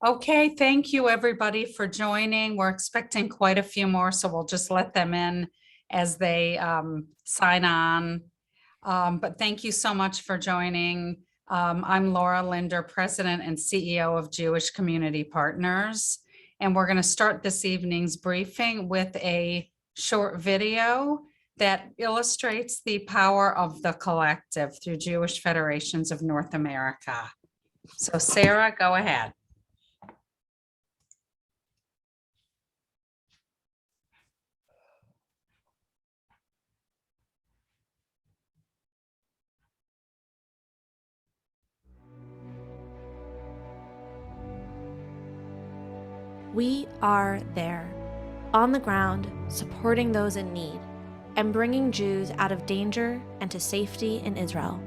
Okay, thank you everybody for joining. We're expecting quite a few more, so we'll just let them in as they sign on. But thank you so much for joining. I'm Laura Linder, President and CEO of Jewish Community Partners. And we're going to start this evening's briefing with a short video that illustrates the power of the collective through Jewish Federations of North America. So Sarah, go ahead. We are there, on the ground, supporting those in need, and bringing Jews out of danger and to safety in Israel.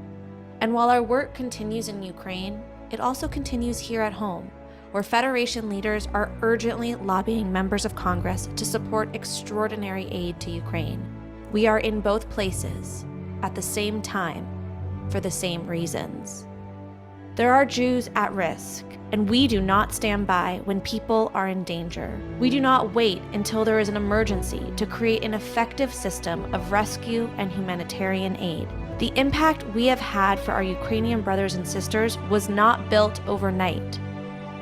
And while our work continues in Ukraine, it also continues here at home, where Federation leaders are urgently lobbying members of Congress to support extraordinary aid to Ukraine. We are in both places, at the same time, for the same reasons. There are Jews at risk, and we do not stand by when people are in danger. We do not wait until there is an emergency to create an effective system of rescue and humanitarian aid. The impact we have had for our Ukrainian brothers and sisters was not built overnight.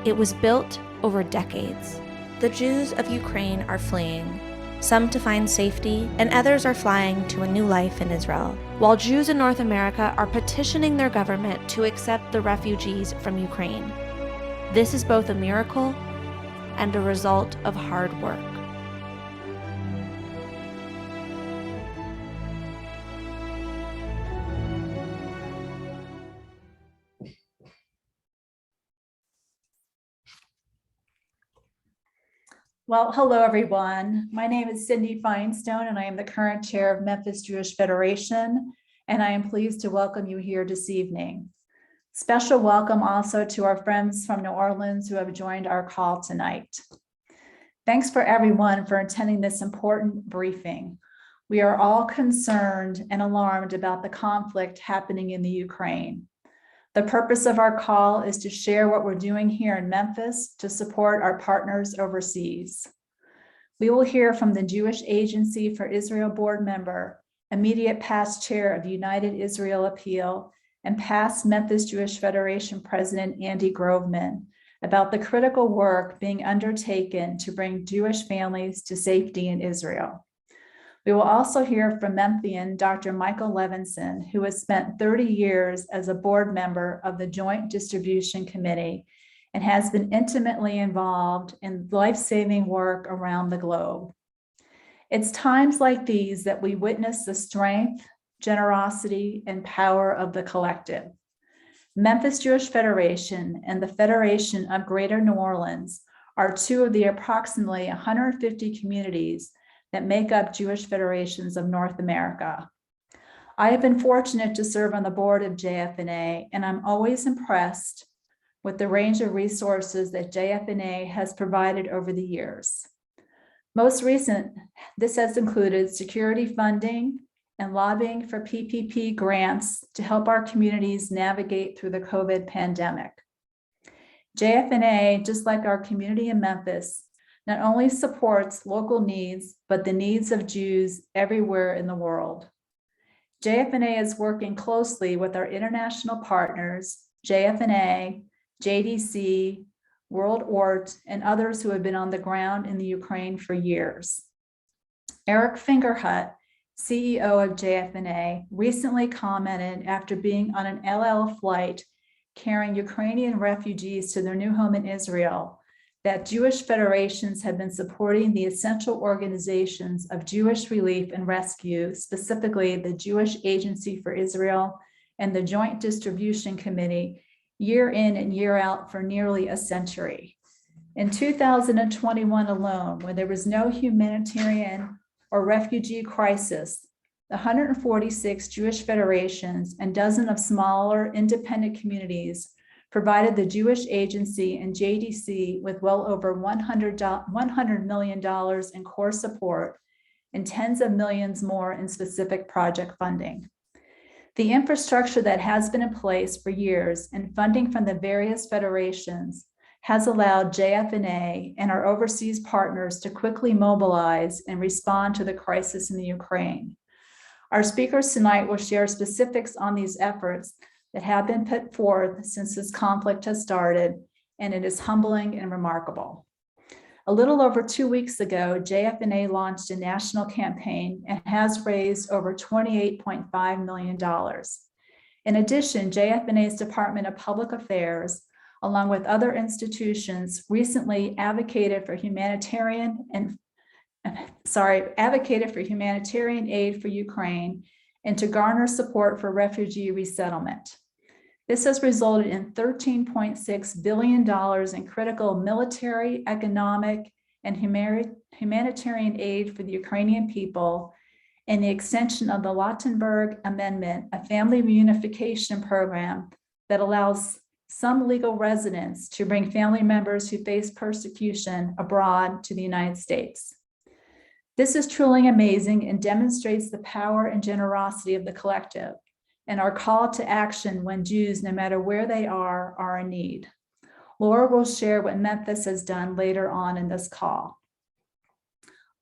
It was built over decades. The Jews of Ukraine are fleeing, some to find safety, and others are flying to a new life in Israel, while Jews in North America are petitioning their government to accept the refugees from Ukraine. This is both a miracle and a result of hard work. Well, hello, everyone. My name is Cindy Feinstone, and I am the current chair of Memphis Jewish Federation, and I am pleased to welcome you here this evening. Special welcome also to our friends from New Orleans who have joined our call tonight. Thanks for everyone for attending this important briefing. We are all concerned and alarmed about the conflict happening in the Ukraine. The purpose of our call is to share what we're doing here in Memphis to support our partners overseas. We will hear from the Jewish Agency for Israel board member, immediate past chair of United Israel Appeal, and past Memphis Jewish Federation President Andy Groveman about the critical work being undertaken to bring Jewish families to safety in Israel. We will also hear from Memphian Dr. Michael Levinson, who has spent 30 years as a board member of the Joint Distribution Committee and has been intimately involved in life-saving work around the globe. It's times like these that we witness the strength, generosity, and power of the collective. Memphis Jewish Federation and the Federation of Greater New Orleans are two of the approximately 150 communities that make up Jewish Federations of North America. I have been fortunate to serve on the board of JFNA, and I'm always impressed with the range of resources that JFNA has provided over the years. Most recent, this has included security funding and lobbying for PPP grants to help our communities navigate through the COVID pandemic. JFNA, just like our community in Memphis, not only supports local needs, but the needs of Jews everywhere in the world. JFNA is working closely with our international partners, JFNA, JDC, World ORT, and others who have been on the ground in the Ukraine for years. Eric Fingerhut, CEO of JFNA, recently commented after being on an El Al flight carrying Ukrainian refugees to their new home in Israel that Jewish federations have been supporting the essential organizations of Jewish relief and rescue, specifically the Jewish Agency for Israel and the Joint Distribution Committee, year in and year out for nearly a century. In 2021 alone, when there was no humanitarian or refugee crisis, the 146 Jewish federations and dozens of smaller independent communities provided the Jewish Agency and JDC with well over $100 million in core support and tens of millions more in specific project funding. The infrastructure that has been in place for years and funding from the various federations has allowed JFNA and our overseas partners to quickly mobilize and respond to the crisis in the Ukraine. Our speakers tonight will share specifics on these efforts that have been put forth since this conflict has started, and it is humbling and remarkable. A little over 2 weeks ago, JFNA launched a national campaign and has raised over $28.5 million. In addition, JFNA's Department of Public Affairs, along with other institutions, recently advocated for humanitarian aid for Ukraine and to garner support for refugee resettlement. This has resulted in $13.6 billion in critical military, economic, and humanitarian aid for the Ukrainian people, and the extension of the Lautenberg Amendment, a family reunification program that allows some legal residents to bring family members who face persecution abroad to the United States. This is truly amazing and demonstrates the power and generosity of the collective and our call to action when Jews, no matter where they are in need. Laura will share what Memphis has done later on in this call.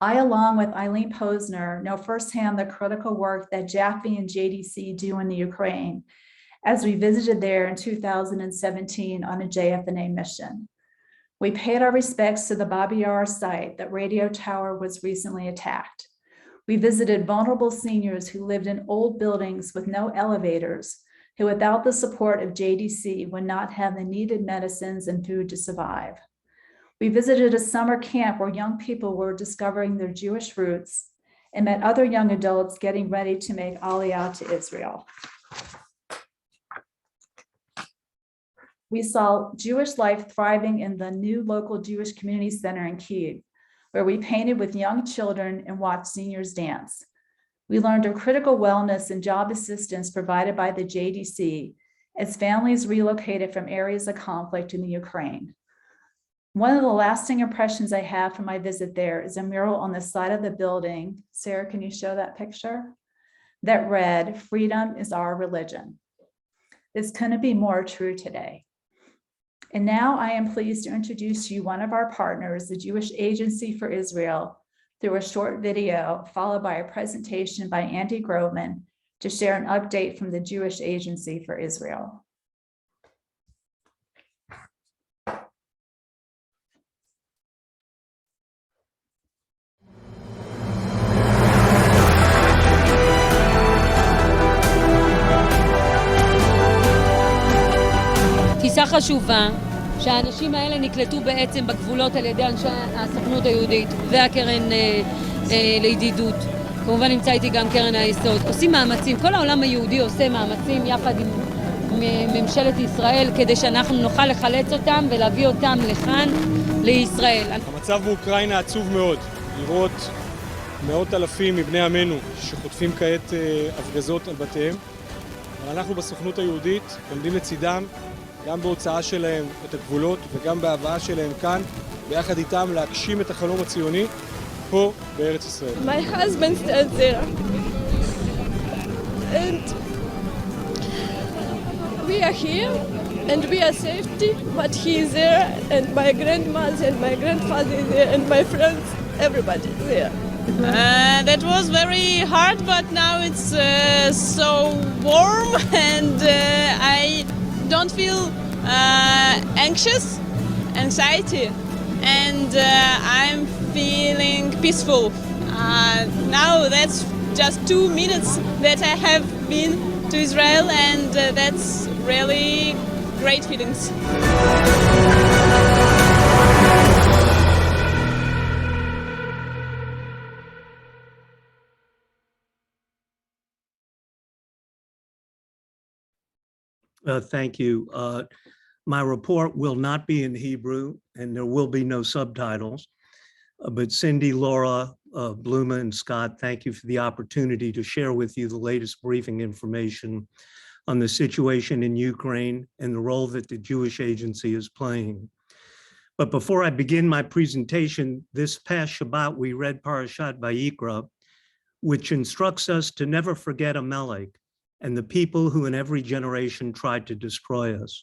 I, along with Eileen Posner, know firsthand the critical work that JAFI and JDC do in the Ukraine, as we visited there in 2017 on a JFNA mission. We paid our respects to the Babi Yar site that radio tower was recently attacked. We visited vulnerable seniors who lived in old buildings with no elevators, who without the support of JDC would not have the needed medicines and food to survive. We visited a summer camp where young people were discovering their Jewish roots and met other young adults getting ready to make Aliyah to Israel. We saw Jewish life thriving in the new local Jewish community center in Kyiv, where we painted with young children and watched seniors dance. We learned of critical wellness and job assistance provided by the JDC as families relocated from areas of conflict in the Ukraine. One of the lasting impressions I have from my visit there is a mural on the side of the building. Sarah, can you show that picture? That read, "Freedom is our religion." This couldn't be more true today. And now I am pleased to introduce to you one of our partners, the Jewish Agency for Israel, through a short video, followed by a presentation by Andy Groveman to share an update from the Jewish Agency for Israel. תפיסה חשובה שהאנשים האלה נקלטו בעצם בגבולות על ידי אנשי הסוכנות היהודית והקרן לידידות. כמובן נמצא איתי גם קרן היסוד. עושים מאמצים, כל העולם היהודי עושה מאמצים יחד עם ממשלת ישראל כדי שאנחנו נוכל לחלץ אותם ולהביא אותם לכאן לישראל. המצב באוקראינה עצוב מאוד, לראות מאות אלפים מבני עמנו שחוטפים כעת הפגזות על בתיהם. אבל אנחנו בסוכנות היהודית עומדים לצידם גם בהוצאה שלהם את הגבולות וגם בהבאה שלהם כאן, ביחד איתם להגשים את החלום הציוני פה בארץ ישראל. My husband stands there and we are here and we are safety, but he is there and my grandmother and my grandfather is there and my friends, everybody is there. That was very hard, but now it's so warm and I don't feel anxiety, and I'm feeling peaceful. Now that's just 2 minutes that I have been to Israel, and that's really great feelings. Thank you. My report will not be in Hebrew and there will be no subtitles, but Cindy, Laura, Bluma, and Scott, thank you for the opportunity to share with you the latest briefing information on the situation in Ukraine and the role that the Jewish Agency is playing. But before I begin my presentation, this past Shabbat, we read Parashat Vayikra, which instructs us to never forget Amalek and the people who in every generation tried to destroy us.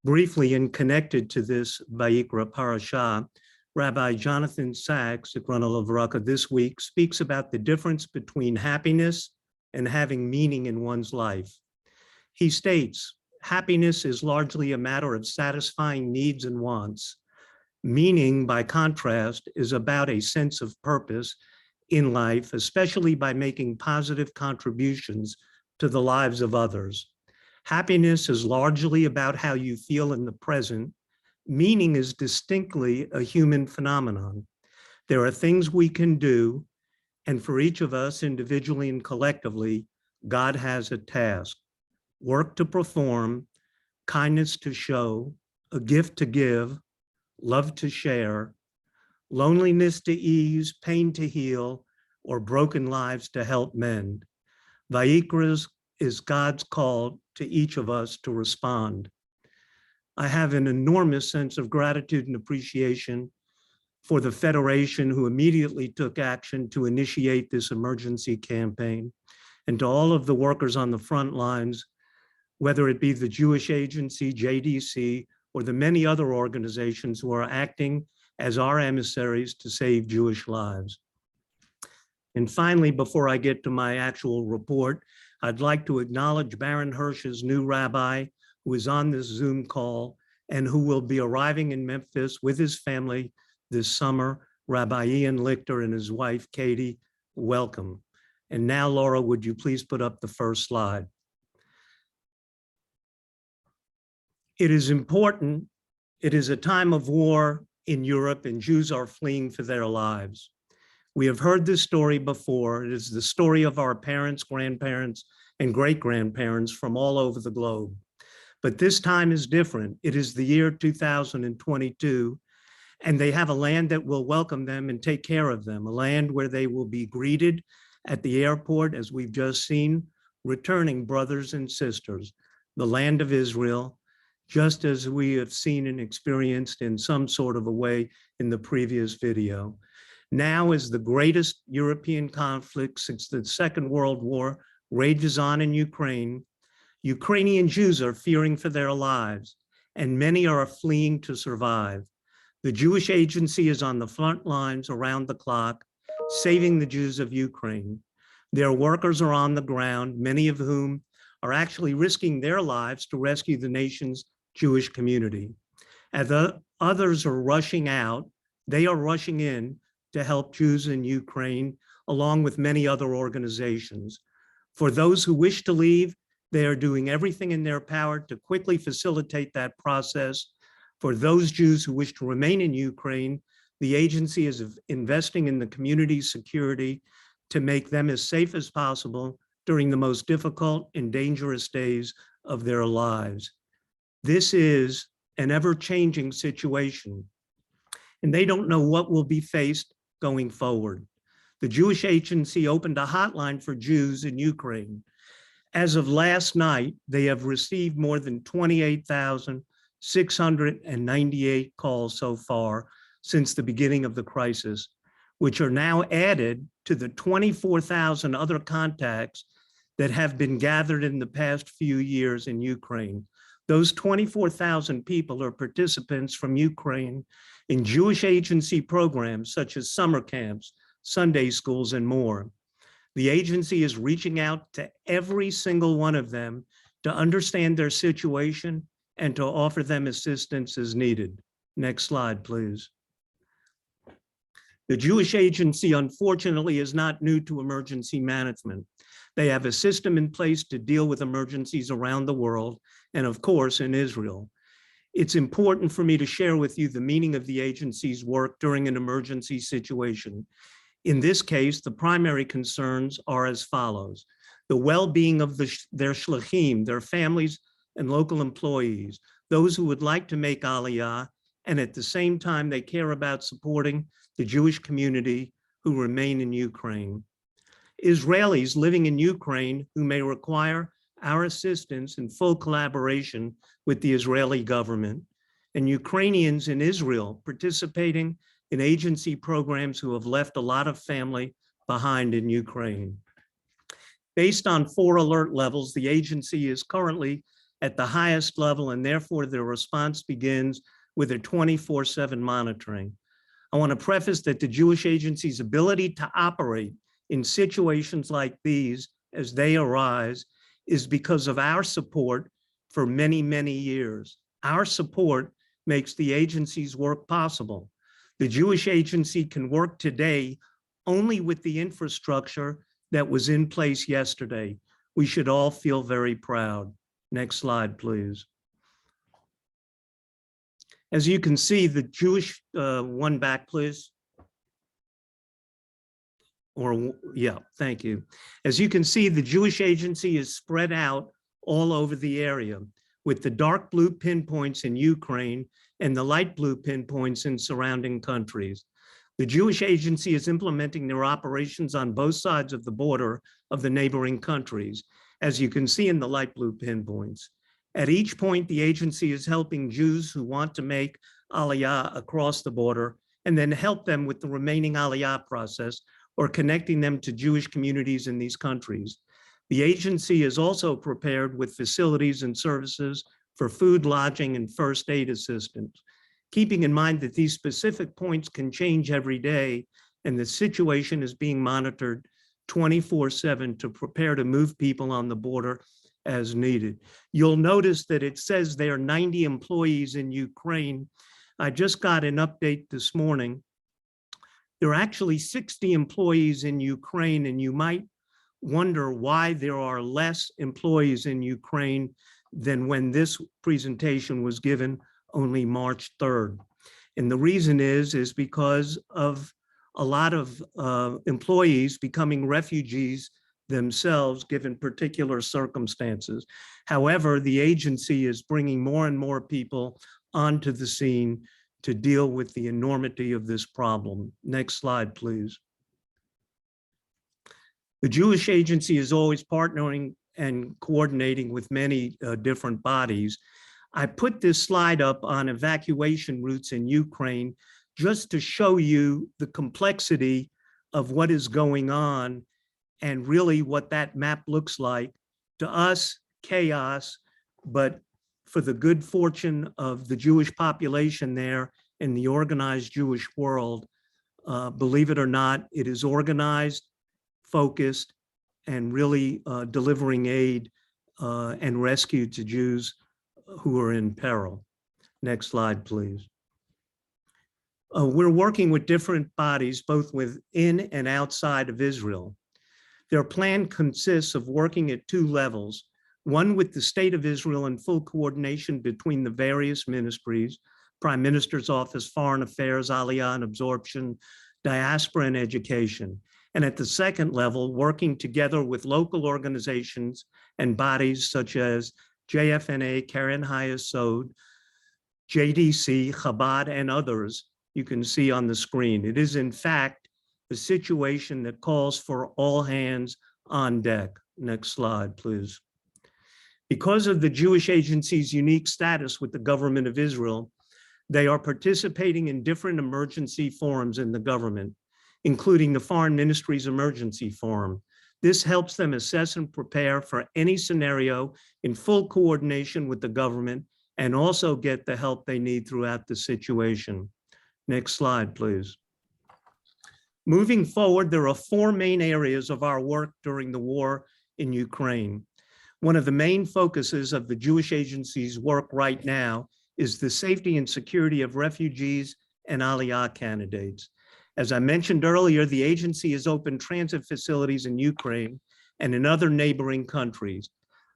Briefly and connected to this Vayikra parasha, Rabbi Jonathan Sachs, Zichrono Livraka, this week speaks about the difference between happiness and having meaning in one's life. He states, happiness is largely a matter of satisfying needs and wants. Meaning, by contrast, is about a sense of purpose in life, especially by making positive contributions to the lives of others. Happiness is largely about how you feel in the present. Meaning is distinctly a human phenomenon. There are things we can do, and for each of us individually and collectively, God has a task, work to perform, kindness to show, a gift to give, love to share, loneliness to ease, pain to heal, or broken lives to help mend. Vayikra is God's call to each of us to respond. I have an enormous sense of gratitude and appreciation for the Federation who immediately took action to initiate this emergency campaign, and to all of the workers on the front lines, whether it be the Jewish Agency, JDC, or the many other organizations who are acting as our emissaries to save Jewish lives. And finally, before I get to my actual report, I'd like to acknowledge Baron Hirsch's new rabbi, who is on this Zoom call and who will be arriving in Memphis with his family this summer, Rabbi Ian Lichter and his wife, Katie. Welcome. And now, Laura, would you please put up the first slide? It is important. It is a time of war in Europe and Jews are fleeing for their lives. We have heard this story before. It is the story of our parents, grandparents, and great-grandparents from all over the globe. But this time is different. It is the year 2022, and they have a land that will welcome them and take care of them, a land where they will be greeted at the airport, as we've just seen, returning brothers and sisters, the land of Israel, just as we have seen and experienced in some sort of a way in the previous video. Now, as the greatest European conflict since the Second World War rages on in Ukraine, Ukrainian Jews are fearing for their lives, and many are fleeing to survive. The Jewish Agency is on the front lines around the clock, saving the Jews of Ukraine. Their workers are on the ground, many of whom are actually risking their lives to rescue the nation's Jewish community. As others are rushing out, they are rushing in to help Jews in Ukraine, along with many other organizations. For those who wish to leave, they are doing everything in their power to quickly facilitate that process. For those Jews who wish to remain in Ukraine, the agency is investing in the community's security to make them as safe as possible during the most difficult and dangerous days of their lives. This is an ever-changing situation, and they don't know what will be faced going forward. The Jewish Agency opened a hotline for Jews in Ukraine. As of last night, they have received more than 28,698 calls so far since the beginning of the crisis, which are now added to the 24,000 other contacts that have been gathered in the past few years in Ukraine. Those 24,000 people are participants from Ukraine in Jewish Agency programs such as summer camps, Sunday schools, and more. The agency is reaching out to every single one of them to understand their situation and to offer them assistance as needed. Next slide, please. The Jewish Agency, unfortunately, is not new to emergency management. They have a system in place to deal with emergencies around the world, and of course, in Israel. It's important for me to share with you the meaning of the agency's work during an emergency situation. In this case, the primary concerns are as follows: the well-being of their shlachim, their families and local employees, those who would like to make Aliyah, and at the same time, they care about supporting the Jewish community who remain in Ukraine. Israelis living in Ukraine who may require our assistance in full collaboration with the Israeli government, and Ukrainians in Israel participating in agency programs who have left a lot of family behind in Ukraine. Based on 4 alert levels, the agency is currently at the highest level, and therefore their response begins with a 24/7 monitoring. I want to preface that the Jewish Agency's ability to operate in situations like these as they arise is because of our support for many, many years. Our support makes the agency's work possible. The Jewish Agency can work today only with the infrastructure that was in place yesterday. We should all feel very proud. Next slide, please. As you can see, the Jewish, one back, please. Or, yeah, thank you. As you can see, the Jewish Agency is spread out all over the area, with the dark blue pinpoints in Ukraine and the light blue pinpoints in surrounding countries. The Jewish Agency is implementing their operations on both sides of the border of the neighboring countries, as you can see in the light blue pinpoints. At each point, the agency is helping Jews who want to make Aliyah across the border, and then help them with the remaining Aliyah process, or connecting them to Jewish communities in these countries. The agency is also prepared with facilities and services for food, lodging, and first aid assistance, keeping in mind that these specific points can change every day, and the situation is being monitored 24/7 to prepare to move people on the border as needed. You'll notice that it says there are 90 employees in Ukraine. I just got an update this morning. There are actually 60 employees in Ukraine, and you might wonder why there are less employees in Ukraine than when this presentation was given only March 3rd. And the reason is because of a lot of employees becoming refugees themselves, given particular circumstances. However, the agency is bringing more and more people onto the scene to deal with the enormity of this problem. Next slide, please. The Jewish Agency is always partnering and coordinating with many different bodies. I put this slide up on evacuation routes in Ukraine just to show you the complexity of what is going on and really what that map looks like. To us, chaos, but for the good fortune of the Jewish population there in the organized Jewish world, believe it or not, it is organized, focused, and really delivering aid and rescue to Jews who are in peril. Next slide, please. We're working with different bodies, both within and outside of Israel. Their plan consists of working at two levels, one with the State of Israel in full coordination between the various ministries, Prime Minister's Office, Foreign Affairs, Aliyah and Absorption, Diaspora and Education. And at the second level, working together with local organizations and bodies such as JFNA, Karen Hayesod, JDC, Chabad, and others you can see on the screen. It is, in fact, a situation that calls for all hands on deck. Next slide, please. Because of the Jewish Agency's unique status with the government of Israel, they are participating in different emergency forums in the government, including the Foreign Ministry's Emergency Forum. This helps them assess and prepare for any scenario in full coordination with the government and also get the help they need throughout the situation. Next slide, please. Moving forward, there are four main areas of our work during the war in Ukraine. One of the main focuses of the Jewish Agency's work right now is the safety and security of refugees and Aliyah candidates. As I mentioned earlier, the agency has opened transit facilities in Ukraine and in other neighboring countries.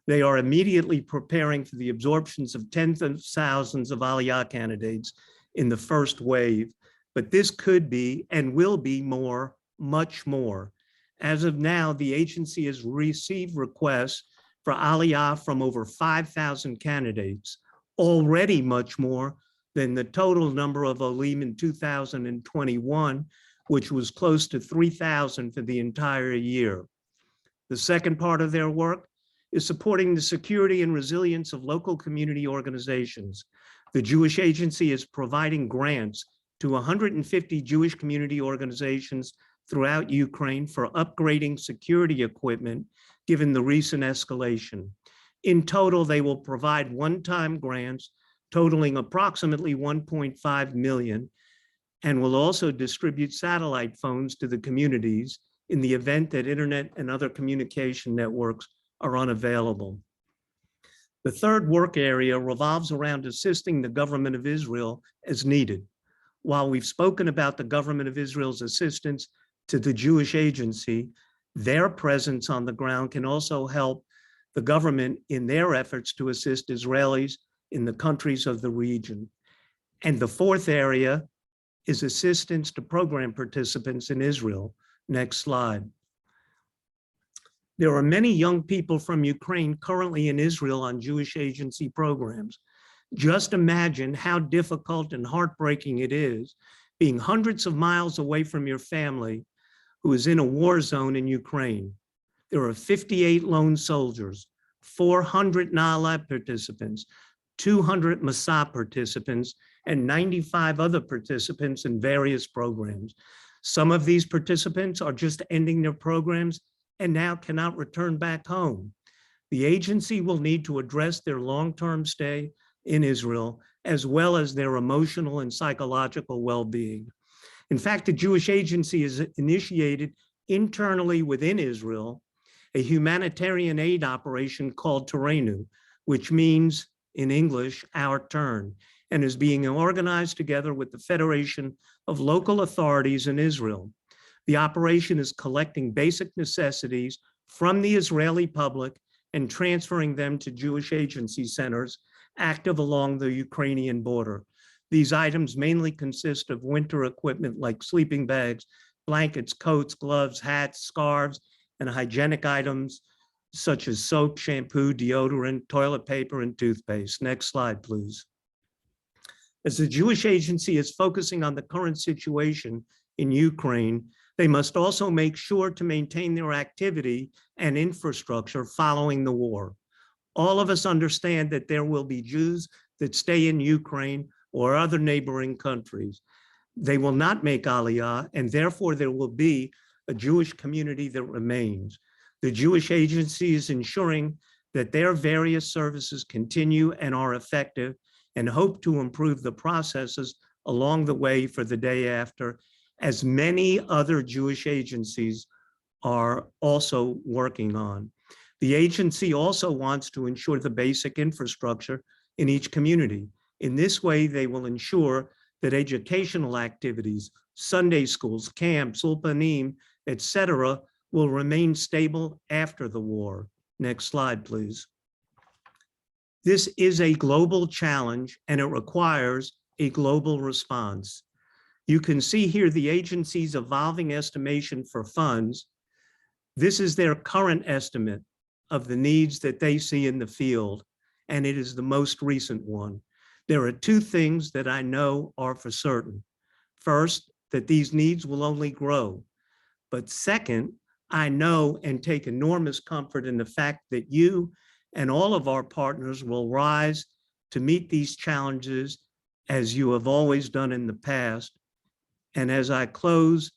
They are immediately preparing for the absorptions of tens of thousands of Aliyah candidates in the first wave, but this could be and will be more, much more. As of now, the agency has received requests for Aliyah from over 5,000 candidates, already much more than the total number of Olim in 2021, which was close to 3,000 for the entire year. The second part of their work is supporting the security and resilience of local community organizations. The Jewish Agency is providing grants to 150 Jewish community organizations throughout Ukraine for upgrading security equipment, given the recent escalation. In total, they will provide one-time grants totaling approximately 1.5 million and will also distribute satellite phones to the communities in the event that internet and other communication networks are unavailable. The third work area revolves around assisting the government of Israel as needed. While we've spoken about the government of Israel's assistance to the Jewish Agency, their presence on the ground can also help the government in their efforts to assist Israelis in the countries of the region. And the fourth area is assistance to program participants in Israel. Next slide. There are many young people from Ukraine currently in Israel on Jewish Agency programs. Just imagine how difficult and heartbreaking it is being hundreds of miles away from your family who is in a war zone in Ukraine. There are 58 lone soldiers, 400 Na'aleh participants, 200 Massel participants, and 95 other participants in various programs. Some of these participants are just ending their programs and now cannot return back home. The agency will need to address their long-term stay in Israel, as well as their emotional and psychological well-being. In fact, the Jewish Agency has initiated internally within Israel a humanitarian aid operation called Terenu, which means in English, our turn, and is being organized together with the Federation of Local Authorities in Israel. The operation is collecting basic necessities from the Israeli public and transferring them to Jewish Agency centers active along the Ukrainian border. These items mainly consist of winter equipment like sleeping bags, blankets, coats, gloves, hats, scarves, and hygienic items such as soap, shampoo, deodorant, toilet paper, and toothpaste. Next slide, please. As the Jewish Agency is focusing on the current situation in Ukraine, they must also make sure to maintain their activity and infrastructure following the war. All of us understand that there will be Jews that stay in Ukraine or other neighboring countries. They will not make Aliyah, and therefore there will be a Jewish community that remains. The Jewish Agency is ensuring that their various services continue and are effective, and hope to improve the processes along the way for the day after, as many other Jewish agencies are also working on. The agency also wants to ensure the basic infrastructure in each community. In this way, they will ensure that educational activities, Sunday schools, camps, ulpanim, etc., will remain stable after the war. Next slide, please. This is a global challenge and it requires a global response. You can see here the agency's evolving estimation for funds. This is their current estimate of the needs that they see in the field, and it is the most recent one. There are two things that I know are for certain. First, that these needs will only grow. But second, I know and take enormous comfort in the fact that you and all of our partners will rise to meet these challenges as you have always done in the past. And as I close,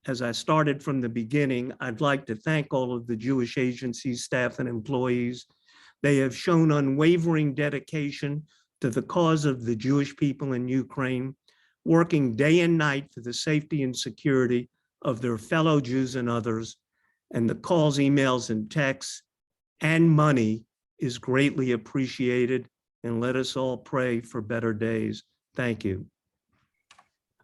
as I started from the beginning, I'd like to thank all of the Jewish Agency staff and employees. They have shown unwavering dedication to the cause of the Jewish people in Ukraine, working day and night for the safety and security of their fellow Jews and others. And the calls, emails, and texts and money is greatly appreciated. And let us all pray for better days. Thank you.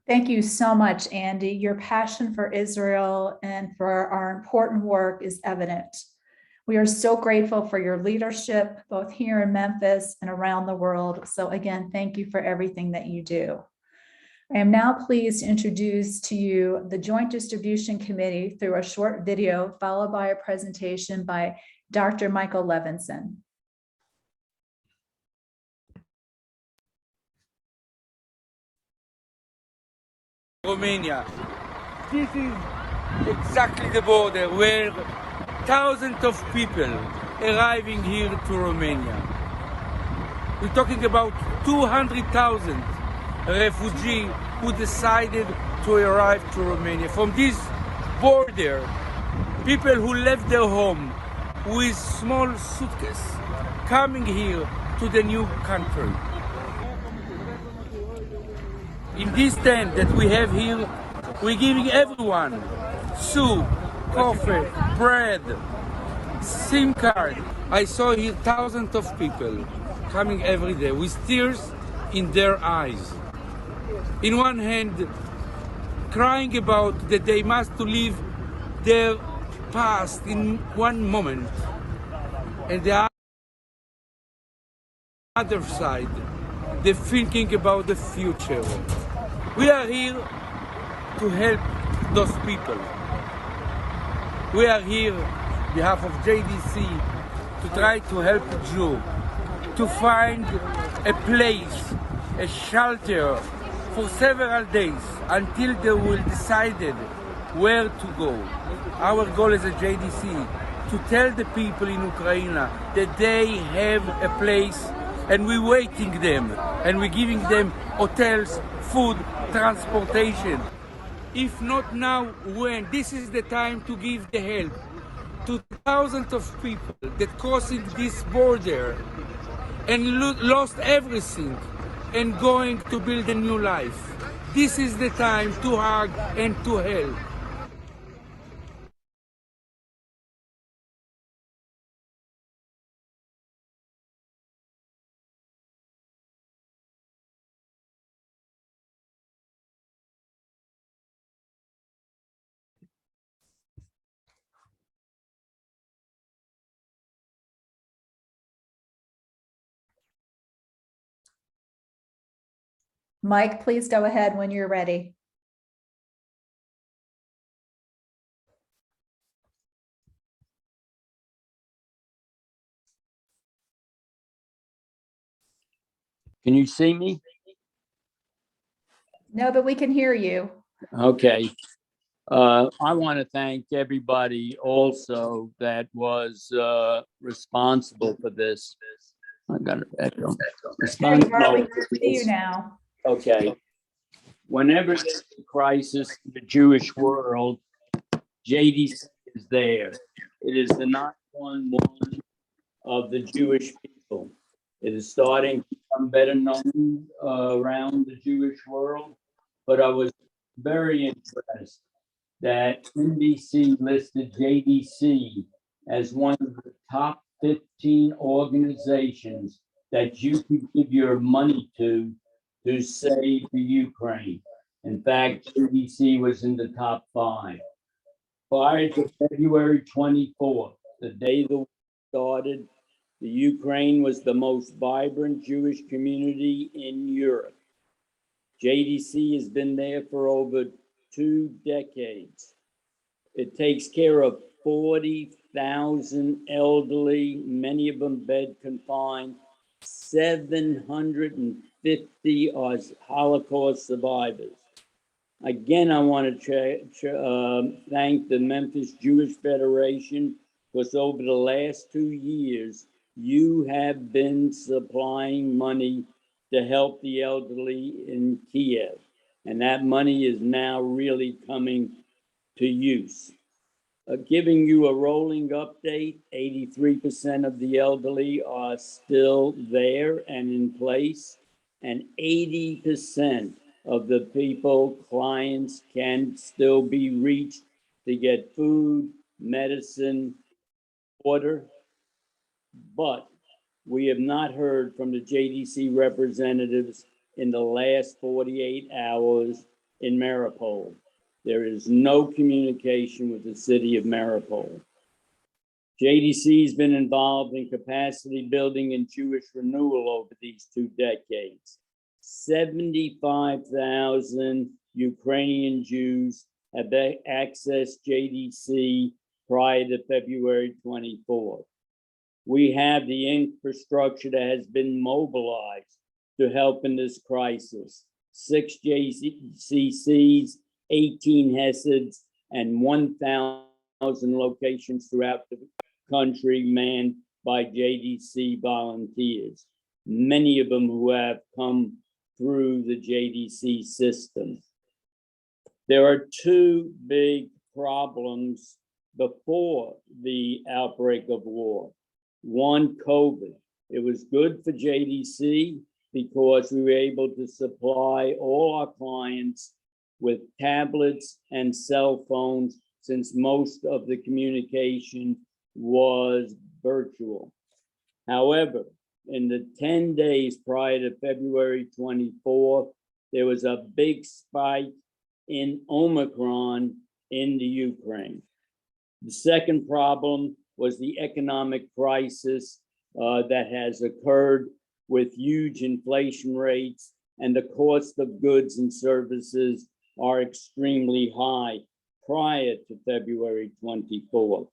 Thank you so much, Andy. Your passion for Israel and for our important work is evident. We are so grateful for your leadership, both here in Memphis and around the world. So again, thank you for everything that you do. I am now pleased to introduce to you the Joint Distribution Committee through a short video, followed by a presentation by Dr. Michael Levinson. Romania. This is exactly the border where thousands of people arriving here to Romania. We're talking about 200,000 refugees who decided to arrive to Romania. From this border, people who left their home with small suitcases coming here to the new country. In this tent that we have here, we're giving everyone soup, coffee, bread, SIM card. I saw here thousands of people coming every day with tears in their eyes. In one hand, crying about that they must to leave their past in one moment, and the other side, they're thinking about the future. We are here to help those people. We are here on behalf of JDC to try to help Jew to find a place, a shelter for several days until they will decide where to go. Our goal as a JDC to tell the people in Ukraine that they have a place and we're waiting them and we're giving them hotels, food, transportation. If not now, when? This is the time to give the help to thousands of people that crossing this border and lost everything and going to build a new life. This is the time to hug and to help. Mike, please go ahead when you're ready. Can you see me? No, but we can hear you. Okay. I want to thank everybody also that was responsible for this. I got an echo. There you are, we can see you now. Okay. Whenever there's a crisis in the Jewish world, JDC is there. It is the 911 of the Jewish people. It is starting to become better known around the Jewish world, but I was very impressed that NBC listed JDC as one of the top 15 organizations that you could give your money to save the Ukraine. In fact, JDC was in the top 5. Prior to February 24th, the day the war started, the Ukraine was the most vibrant Jewish community in Europe. JDC has been there for over 2 decades. It takes care of 40,000 elderly, many of them bed confined, 750 are Holocaust survivors. Again, I want to thank the Memphis Jewish Federation, because over the last 2 years, you have been supplying money to help the elderly in Kiev. And that money is now really coming to use. Giving you a rolling update, 83% of the elderly are still there and in place, and 80% of the people, clients, can still be reached to get food, medicine, water. But we have not heard from the JDC representatives in the last 48 hours in Mariupol. There is no communication with the city of Mariupol. JDC has been involved in capacity building and Jewish renewal over these 2 decades. 75,000 Ukrainian Jews have accessed JDC prior to February 24th. We have the infrastructure that has been mobilized to help in this crisis. 6 JCCs, 18 HESEDs, and 1,000 locations throughout the country manned by JDC volunteers, many of them who have come through the JDC system. There are 2 big problems before the outbreak of war. One, COVID. It was good for JDC because we were able to supply all our clients with tablets and cell phones, since most of the communication was virtual. However, in the 10 days prior to February 24th, there was a big spike in Omicron in the Ukraine. The second problem was the economic crisis that has occurred with huge inflation rates, and the cost of goods and services are extremely high prior to February 24th.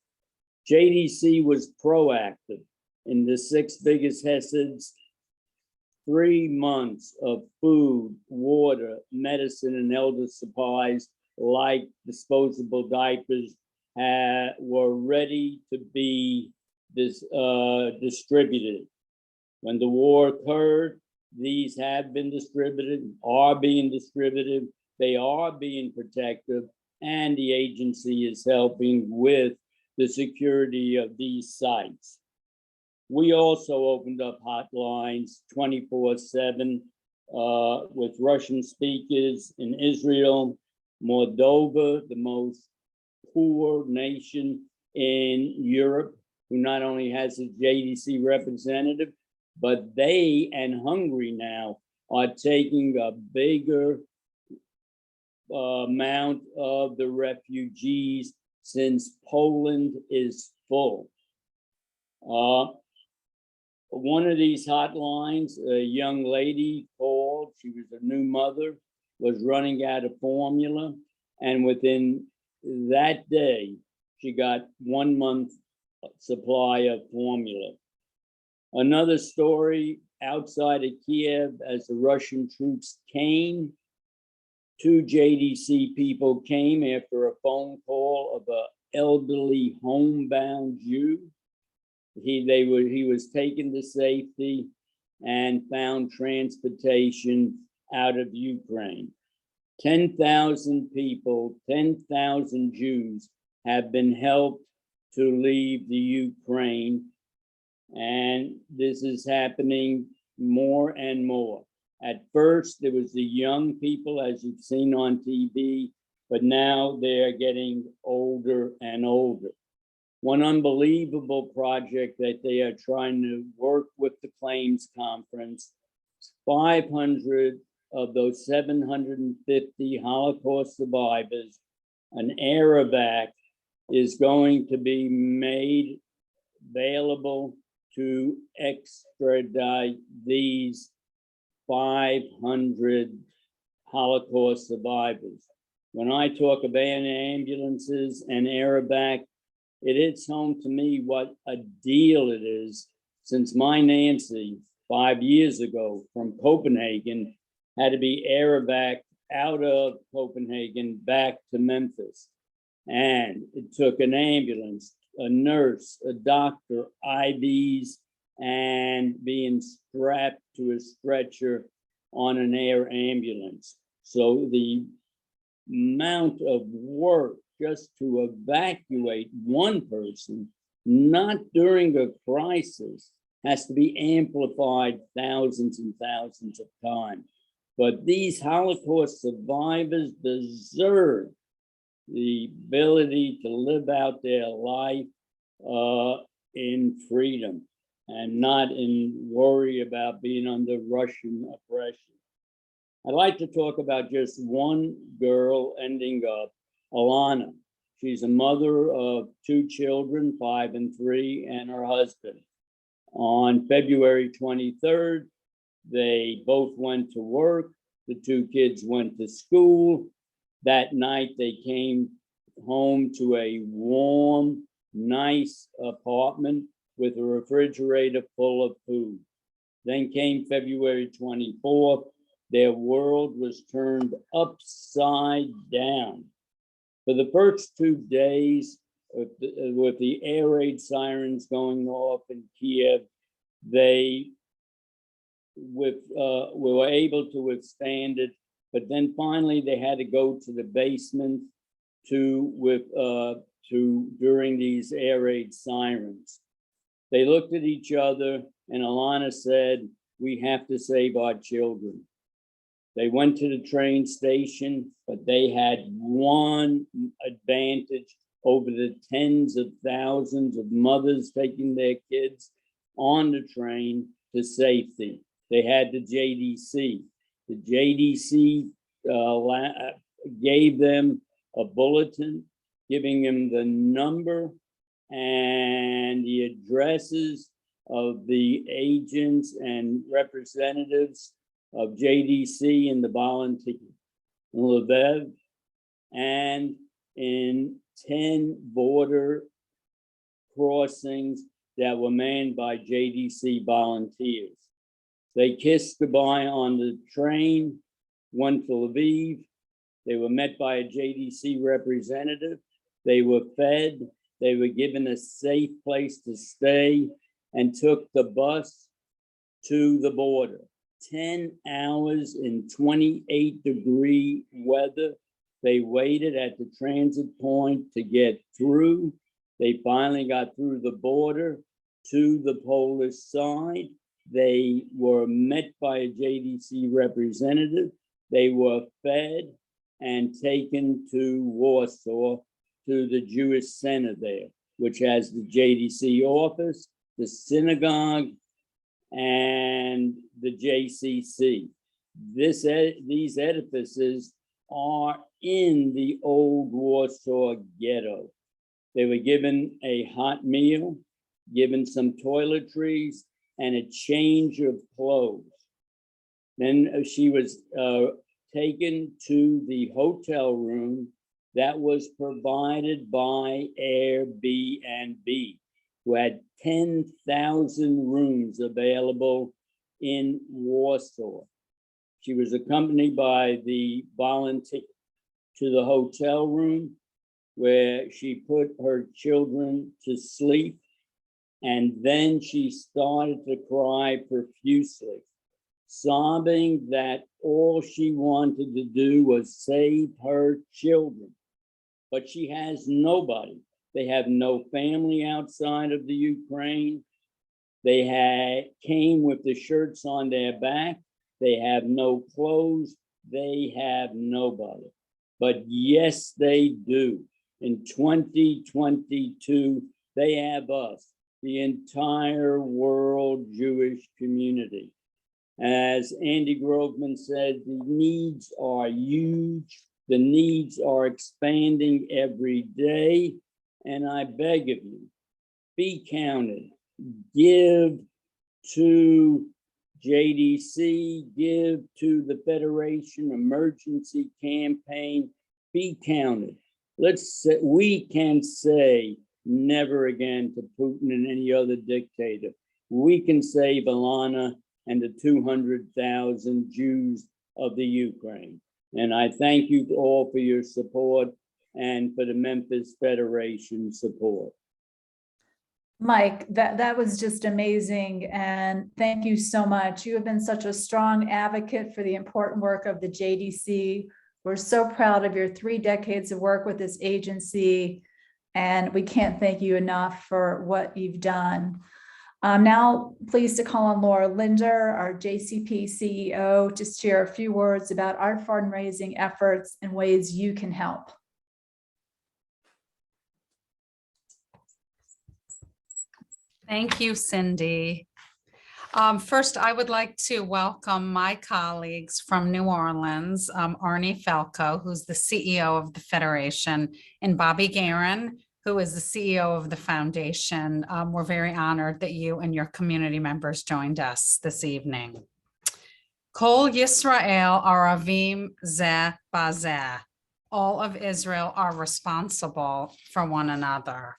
JDC was proactive. In the 6 biggest Hasids, 3 months of food, water, medicine, and elder supplies like disposable diapers were ready to be distributed. When the war occurred, these have been distributed, are being distributed, they are being protected, and the agency is helping with the security of these sites. We also opened up hotlines 24/7 with Russian speakers in Israel, Moldova, the most poor nation in Europe, who not only has a JDC representative, but they and Hungary now are taking a bigger amount of the refugees, since Poland is full. One of these hotlines, a young lady called, she was a new mother, was running out of formula, and within that day, she got 1 month supply of formula. Another story, outside of Kiev, as the Russian troops came, 2 JDC people came after a phone call of an elderly homebound Jew. He was taken to safety and found transportation out of Ukraine. 10,000 people, 10,000 Jews have been helped to leave the Ukraine, and this is happening more and more. At first, there was the young people, as you've seen on TV, but now they're getting older and older. One unbelievable project that they are trying to work with the claims conference, 500 of those 750 Holocaust survivors, an air-evac is going to be made available to extradite these 500 Holocaust survivors. When I talk of ambulances and air-evac, it hits home to me what a deal it is, since my Nancy 5 years ago from Copenhagen had to be air-evac out of Copenhagen back to Memphis. And it took an ambulance, a nurse, a doctor, IVs, and being strapped to a stretcher on an air ambulance. So the amount of work just to evacuate one person, not during a crisis, has to be amplified thousands and thousands of times. But these Holocaust survivors deserve the ability to live out their life in freedom and not in worry about being under Russian oppression. I'd like to talk about just one girl ending up, Alana. She's a mother of 2 children, 5 and 3, and her husband. On February 23rd, they both went to work. The 2 kids went to school. That night, they came home to a warm, nice apartment with a refrigerator full of food. Then came February 24th. Their world was turned upside down. For the first 2 days, with the air raid sirens going off in Kiev, they were able to withstand it. But then finally, they had to go to the basement during these air raid sirens. They looked at each other and Alana said, we have to save our children. They went to the train station, but they had one advantage over the tens of thousands of mothers taking their kids on the train to safety. They had the JDC. The JDC gave them a bulletin giving them the number and the addresses of the agents and representatives of JDC in the volunteer in Lviv and in 10 border crossings that were manned by JDC volunteers. They kissed goodbye on the train, went to Lviv. They were met by a JDC representative. They were fed. They were given a safe place to stay and took the bus to the border. 10 hours in 28-degree weather. They waited at the transit point to get through. They finally got through the border to the Polish side. They were met by a JDC representative. They were fed and taken to Warsaw to the Jewish Center there, which has the JDC office, the synagogue, and the JCC. These edifices are in the old Warsaw ghetto. They were given a hot meal, given some toiletries, and a change of clothes. Then she was taken to the hotel room that was provided by Airbnb, who had 10,000 rooms available in Warsaw. She was accompanied by the volunteer to the hotel room where she put her children to sleep. And then she started to cry profusely, sobbing that all she wanted to do was save her children. But she has nobody. They have no family outside of the Ukraine. They came with the shirts on their back. They have no clothes. They have nobody. But yes, they do. In 2022, they have us, the entire world Jewish community. As Andy Groveman said, the needs are huge. The needs are expanding every day. And I beg of you, be counted. Give to JDC, give to the Federation Emergency Campaign, be counted. We can say never again to Putin and any other dictator. We can save Alana and the 200,000 Jews of the Ukraine. And I thank you all for your support and for the Memphis Federation support. Mike, that was just amazing. And thank you so much. You have been such a strong advocate for the important work of the JDC. We're so proud of your 3 decades of work with this agency, and we can't thank you enough for what you've done. I'm now pleased to call on Laura Linder, our JCP CEO, to share a few words about our fundraising efforts and ways you can help. Thank you, Cindy. First, I would like to welcome my colleagues from New Orleans, Arnie Falco, who's the CEO of the Federation, and Bobby Guerin, who is the CEO of the foundation. We're very honored that you and your community members joined us this evening. Kol Yisrael aravim zeh bazeh. All of Israel are responsible for one another.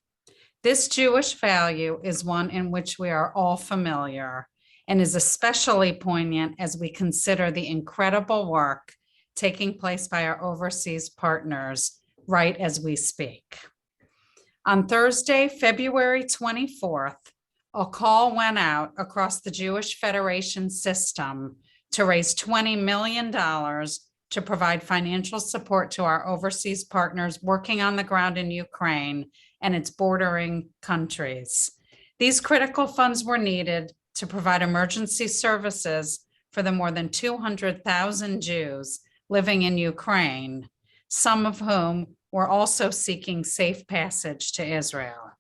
This Jewish value is one in which we are all familiar and is especially poignant as we consider the incredible work taking place by our overseas partners right as we speak. On Thursday, February 24th, a call went out across the Jewish Federation system to raise $20 million to provide financial support to our overseas partners working on the ground in Ukraine and its bordering countries. These critical funds were needed to provide emergency services for the more than 200,000 Jews living in Ukraine, some of whom were also seeking safe passage to Israel.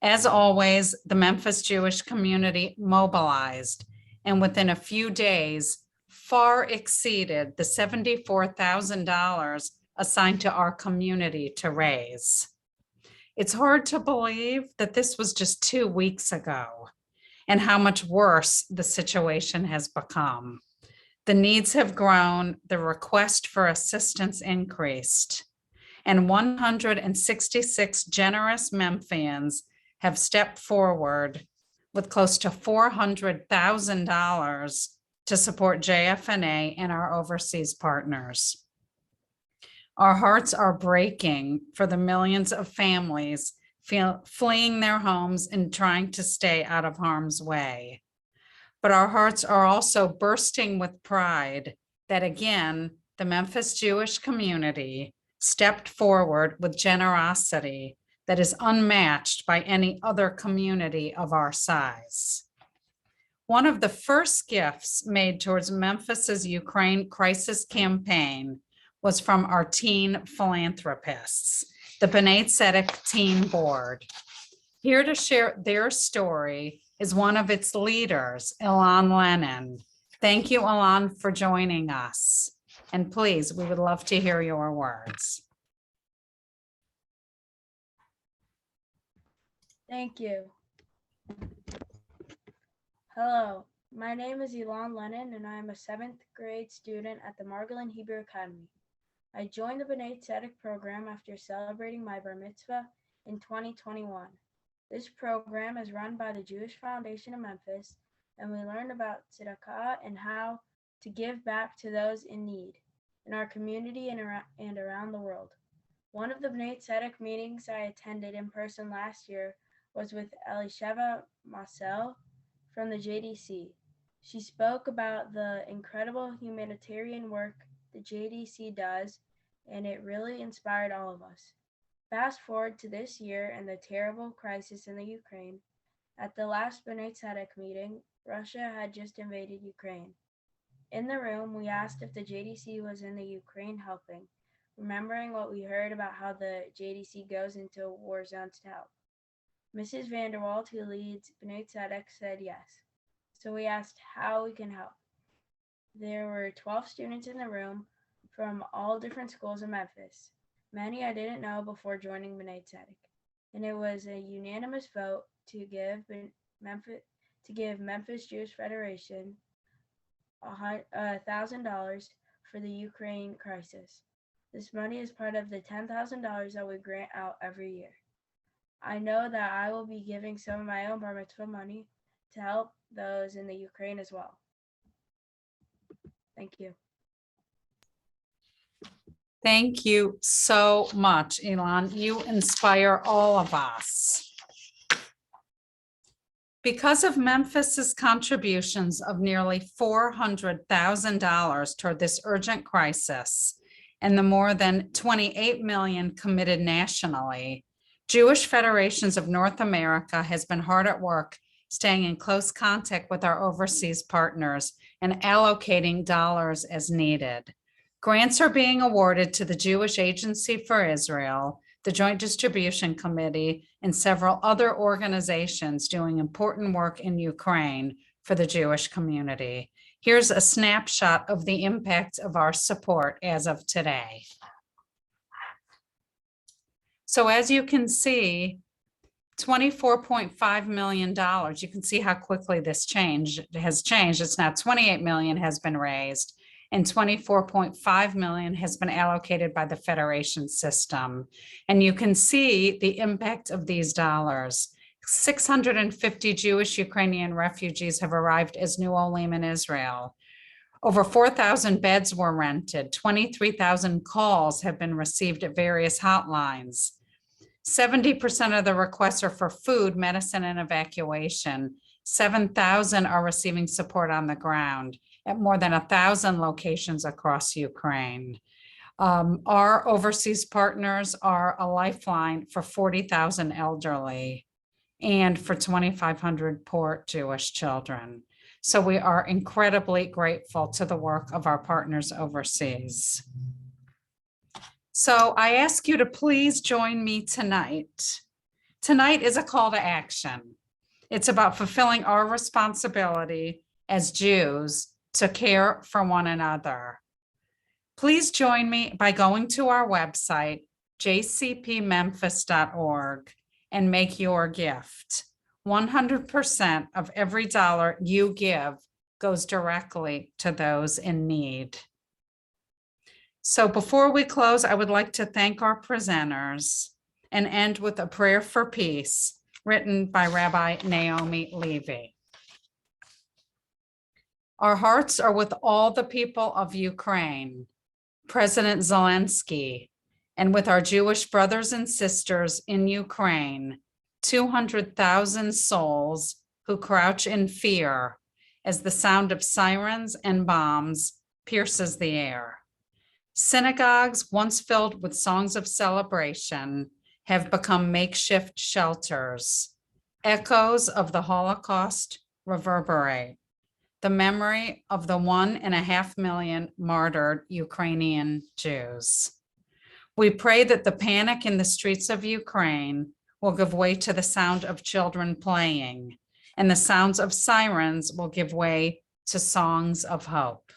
As always, the Memphis Jewish community mobilized and within a few days far exceeded the $74,000 assigned to our community to raise. It's hard to believe that this was just 2 weeks ago and how much worse the situation has become. The needs have grown, the request for assistance increased, and 166 generous Memphians have stepped forward with close to $400,000 to support JFNA and our overseas partners. Our hearts are breaking for the millions of families fleeing their homes and trying to stay out of harm's way. But our hearts are also bursting with pride that again, the Memphis Jewish community stepped forward with generosity that is unmatched by any other community of our size. One of the first gifts made towards Memphis's Ukraine crisis campaign was from our teen philanthropists, the B'nai Tzedek Teen Board. Here to share their story is one of its leaders, Ilan Lennon. Thank you, Ilan, for joining us. And please, we would love to hear your words. Thank you. Hello, my name is Ilan Lennon and I am a 7th grade student at the Margolin Hebrew Academy. I joined the B'nai Tzedek program after celebrating my bar mitzvah in 2021. This program is run by the Jewish Foundation of Memphis, and we learned about tzedakah and how to give back to those in need in our community and around the world. One of the B'nai Tzedek meetings I attended in person last year was with Elisheva Massel from the JDC. She spoke about the incredible humanitarian work the JDC does, and it really inspired all of us. Fast forward to this year and the terrible crisis in the Ukraine. At the last B'nai Tzedek meeting, Russia had just invaded Ukraine. In the room, we asked if the JDC was in the Ukraine helping, remembering what we heard about how the JDC goes into war zones to help. Mrs. Vanderwalt, who leads B'nai Tzedek, said yes. So we asked how we can help. There were 12 students in the room from all different schools in Memphis. Many I didn't know before joining B'nai Tzedek. And it was a unanimous vote to give Memphis Jewish Federation $1,000 for the Ukraine crisis. This money is part of the $10,000 that we grant out every year. I know that I will be giving some of my own bar mitzvah money to help those in the Ukraine as well. Thank you. Thank you so much, Ilan. You inspire all of us. Because of Memphis's contributions of nearly $400,000 toward this urgent crisis and the more than 28 million committed nationally, Jewish Federations of North America has been hard at work staying in close contact with our overseas partners and allocating dollars as needed. Grants are being awarded to the Jewish Agency for Israel, the Joint Distribution Committee, and several other organizations doing important work in Ukraine for the Jewish community. Here's a snapshot of the impact of our support as of today. So as you can see, $24.5 million, you can see how quickly this has changed. It's now 28 million has been raised and 24.5 million has been allocated by the Federation system. And you can see the impact of these dollars. 650 Jewish Ukrainian refugees have arrived as new olim in Israel. Over 4,000 beds were rented. 23,000 calls have been received at various hotlines. 70% of the requests are for food, medicine, and evacuation. 7,000 are receiving support on the ground at more than 1,000 locations across Ukraine. Our overseas partners are a lifeline for 40,000 elderly. and for 2,500 poor Jewish children. So we are incredibly grateful to the work of our partners overseas. So I ask you to please join me tonight. Tonight is a call to action. It's about fulfilling our responsibility as Jews to care for one another. Please join me by going to our website, jcpmemphis.org, and make your gift. 100% of every dollar you give goes directly to those in need. So before we close, I would like to thank our presenters and end with a prayer for peace written by Rabbi Naomi Levy. Our hearts are with all the people of Ukraine, President Zelensky, and with our Jewish brothers and sisters in Ukraine, 200,000 souls who crouch in fear as the sound of sirens and bombs pierces the air. Synagogues, once filled with songs of celebration, have become makeshift shelters. Echoes of the Holocaust reverberate. The memory of the 1.5 million martyred Ukrainian Jews. We pray that the panic in the streets of Ukraine will give way to the sound of children playing, and the sounds of sirens will give way to songs of hope.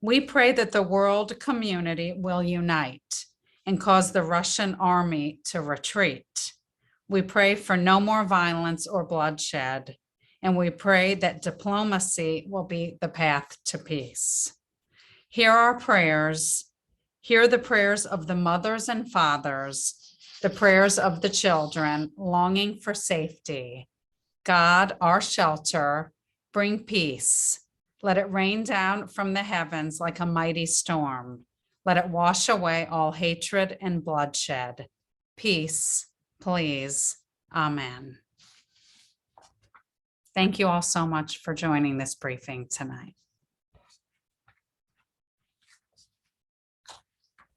We pray that the world community will unite and cause the Russian army to retreat. We pray for no more violence or bloodshed, and we pray that diplomacy will be the path to peace. Hear our prayers. Hear the prayers of the mothers and fathers, the prayers of the children longing for safety. God, our shelter, bring peace. Let it rain down from the heavens like a mighty storm. Let it wash away all hatred and bloodshed. Peace, please. Amen. Thank you all so much for joining this briefing tonight.